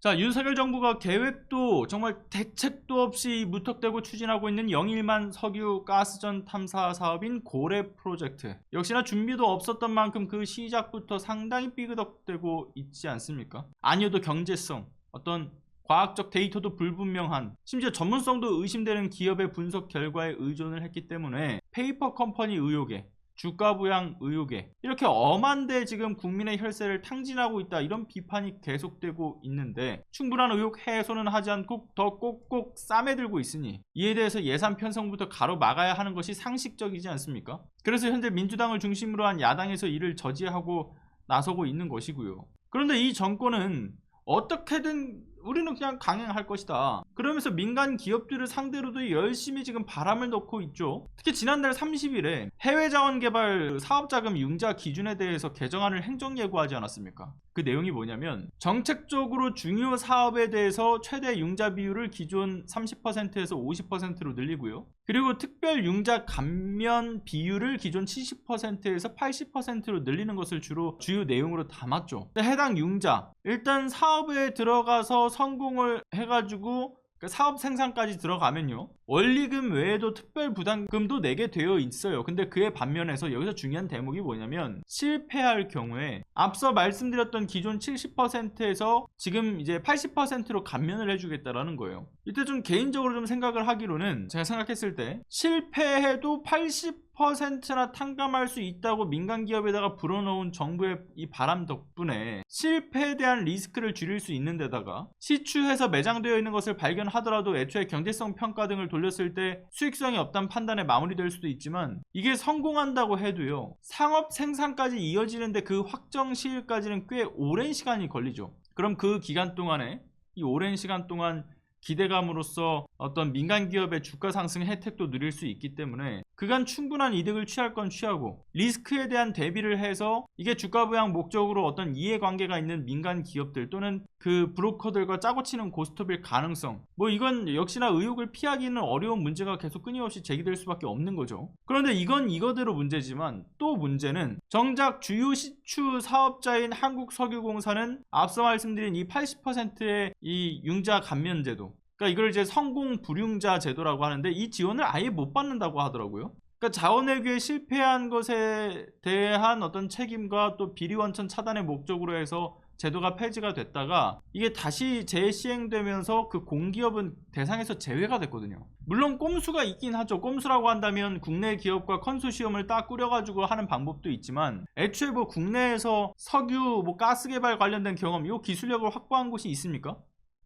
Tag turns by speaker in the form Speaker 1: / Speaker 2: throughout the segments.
Speaker 1: 자, 윤석열 정부가 계획도 정말 대책도 없이 무턱대고 추진하고 있는 영일만 석유 가스전 탐사 사업인 고래 프로젝트. 역시나 준비도 없었던 만큼 그 시작부터 상당히 삐그덕대고 있지 않습니까? 아니어도 경제성, 어떤 과학적 데이터도 불분명한, 심지어 전문성도 의심되는 기업의 분석 결과에 의존을 했기 때문에 페이퍼 컴퍼니 의혹에, 주가 부양 의혹에 이렇게 엄한데 지금 국민의 혈세를 탕진하고 있다, 이런 비판이 계속되고 있는데 충분한 의혹 해소는 하지 않고 더 꼭꼭 싸매들고 있으니 이에 대해서 예산 편성부터 가로막아야 하는 것이 상식적이지 않습니까? 그래서 현재 민주당을 중심으로 한 야당에서 이를 저지하고 나서고 있는 것이고요. 그런데 이 정권은 어떻게든 우리는 그냥 강행할 것이다, 그러면서 민간 기업들을 상대로도 열심히 지금 바람을 넣고 있죠. 특히 지난달 30일에 해외자원개발 사업자금 융자 기준에 대해서 개정안을 행정 예고하지 않았습니까? 그 내용이 뭐냐면 정책적으로 중요 사업에 대해서 최대 융자 비율을 기존 30%에서 50%로 늘리고요. 그리고 특별 융자 감면 비율을 기존 70%에서 80%로 늘리는 것을 주요 내용으로 담았죠. 해당 융자, 일단 사업에 들어가서 성공을 해가지고 사업 생산까지 들어가면요, 원리금 외에도 특별 부담금도 내게 되어 있어요. 근데 그에 반면에서 여기서 중요한 대목이 뭐냐면 실패할 경우에 앞서 말씀드렸던 기존 70%에서 지금 이제 80%로 감면을 해주겠다라는 거예요. 이때 좀 개인적으로 좀 생각을 하기로는, 제가 생각했을 때 실패해도 80%나 탕감할 수 있다고 민간 기업에다가 불어넣은 정부의 이 바람 덕분에 실패에 대한 리스크를 줄일 수 있는 데다가 시추해서 매장되어 있는 것을 발견하더라도 애초에 경제성 평가 등을 돌렸을 때 수익성이 없다는 판단에 마무리될 수도 있지만, 이게 성공한다고 해도요, 상업 생산까지 이어지는데 그 확정 시일까지는 꽤 오랜 시간이 걸리죠. 그럼 그 기간 동안에, 이 오랜 시간 동안 기대감으로써 어떤 민간 기업의 주가 상승 혜택도 누릴 수 있기 때문에 그간 충분한 이득을 취할 건 취하고 리스크에 대한 대비를 해서 이게 주가 부양 목적으로 어떤 이해관계가 있는 민간 기업들 또는 그 브로커들과 짜고 치는 고스톱일 가능성, 이건 역시나 의혹을 피하기는 어려운 문제가 계속 끊임없이 제기될 수밖에 없는 거죠. 그런데 이건 이거대로 문제지만, 또 문제는 정작 주요 시추 사업자인 한국석유공사는 앞서 말씀드린 이 80%의 이 융자 감면 제도, 그러니까 이걸 이제 성공 불융자 제도라고 하는데 이 지원을 아예 못 받는다고 하더라고요. 그러니까 자원외교에 실패한 것에 대한 어떤 책임과 또 비리원천 차단의 목적으로 해서 제도가 폐지가 됐다가 이게 다시 재시행되면서 그 공기업은 대상에서 제외가 됐거든요. 물론 꼼수가 있긴 하죠. 꼼수라고 한다면 국내 기업과 컨소시엄을 딱 꾸려가지고 하는 방법도 있지만, 애초에 국내에서 석유, 가스 개발 관련된 경험, 이 기술력을 확보한 곳이 있습니까?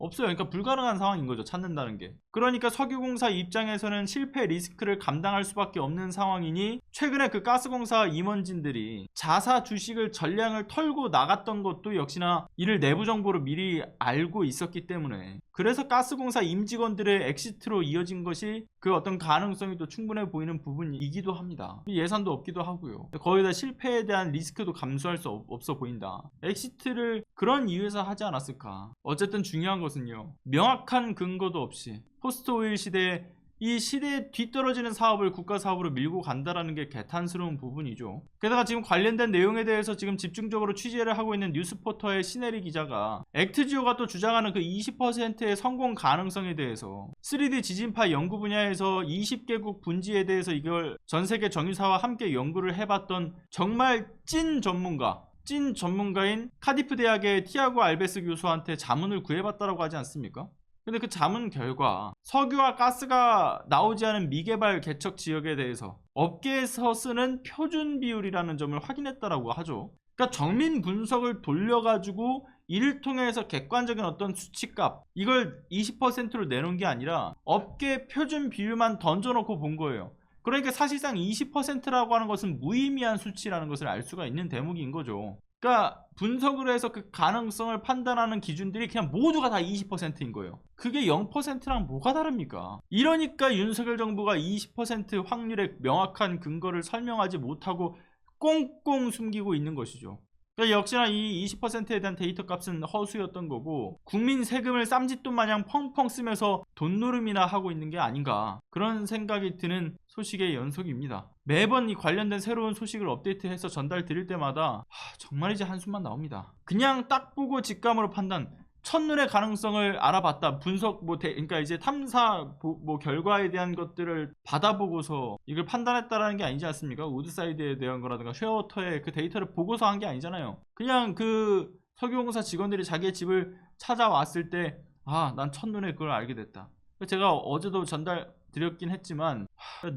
Speaker 1: 없어요. 그러니까 불가능한 상황인 거죠, 찾는다는 게. 그러니까 석유공사 입장에서는 실패 리스크를 감당할 수밖에 없는 상황이니, 최근에 그 가스공사 임원진들이 자사 주식을 전량을 털고 나갔던 것도 역시나 이를 내부 정보로 미리 알고 있었기 때문에, 그래서 가스공사 임직원들의 엑시트로 이어진 것이 그 어떤 가능성이 또 충분해 보이는 부분이기도 합니다. 예산도 없기도 하고요. 거기다 실패에 대한 리스크도 감수할 수 없어 보인다. 엑시트를 그런 이유에서 하지 않았을까. 어쨌든 중요한 것은요, 명확한 근거도 없이 포스트 오일 시대에 이 시대에 뒤떨어지는 사업을 국가 사업으로 밀고 간다라는 게 개탄스러운 부분이죠. 게다가 지금 관련된 내용에 대해서 지금 집중적으로 취재를 하고 있는 뉴스포터의 신혜리 기자가 액트지오가 또 주장하는 그 20%의 성공 가능성에 대해서 3D 지진파 연구 분야에서 20개국 분지에 대해서 이걸 전 세계 정유사와 함께 연구를 해봤던 정말 찐 전문가인 카디프 대학의 티아고 알베스 교수한테 자문을 구해봤다라고 하지 않습니까? 근데 그 자문 결과 석유와 가스가 나오지 않은 미개발 개척 지역에 대해서 업계에서 쓰는 표준 비율이라는 점을 확인했다라고 하죠. 그러니까 정밀 분석을 돌려가지고 이를 통해서 객관적인 어떤 수치값, 이걸 20%로 내놓은 게 아니라 업계 표준 비율만 던져놓고 본 거예요. 그러니까 사실상 20%라고 하는 것은 무의미한 수치라는 것을 알 수가 있는 대목인 거죠. 그러니까 분석을 해서 그 가능성을 판단하는 기준들이 그냥 모두가 다 20%인 거예요. 그게 0%랑 뭐가 다릅니까? 이러니까 윤석열 정부가 20% 확률의 명확한 근거를 설명하지 못하고 꽁꽁 숨기고 있는 것이죠. 그러니까 역시나 이 20%에 대한 데이터 값은 허수였던 거고, 국민 세금을 쌈짓돈 마냥 펑펑 쓰면서 돈노름이나 하고 있는 게 아닌가, 그런 생각이 드는 소식의 연속입니다. 매번 이 관련된 새로운 소식을 업데이트해서 전달 드릴 때마다 정말 이제 한숨만 나옵니다. 그냥 딱 보고 직감으로 판단, 첫눈에 가능성을 알아봤다. 분석 그러니까 이제 탐사 결과에 대한 것들을 받아보고서 이걸 판단했다라는 게 아니지 않습니까? 우드사이드에 대한 거라든가 쉐어워터의 그 데이터를 보고서 한 게 아니잖아요. 그냥 그 석유공사 직원들이 자기의 집을 찾아왔을 때 난 첫눈에 그걸 알게 됐다. 제가 어제도 전달드렸긴 했지만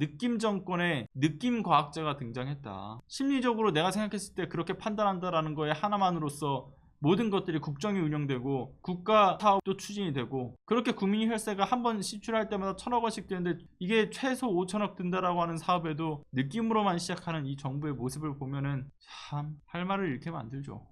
Speaker 1: 느낌 정권에 느낌 과학자가 등장했다. 심리적으로 내가 생각했을 때 그렇게 판단한다라는 거에 하나만으로써 모든 것들이 국정이 운영되고 국가 사업도 추진이 되고, 그렇게 국민 혈세가 한 번 시출할 때마다 1,000억 원씩 드는데 이게 최소 5천억 든다라고 하는 사업에도 느낌으로만 시작하는 이 정부의 모습을 보면은 참 할 말을 잃게 만들죠.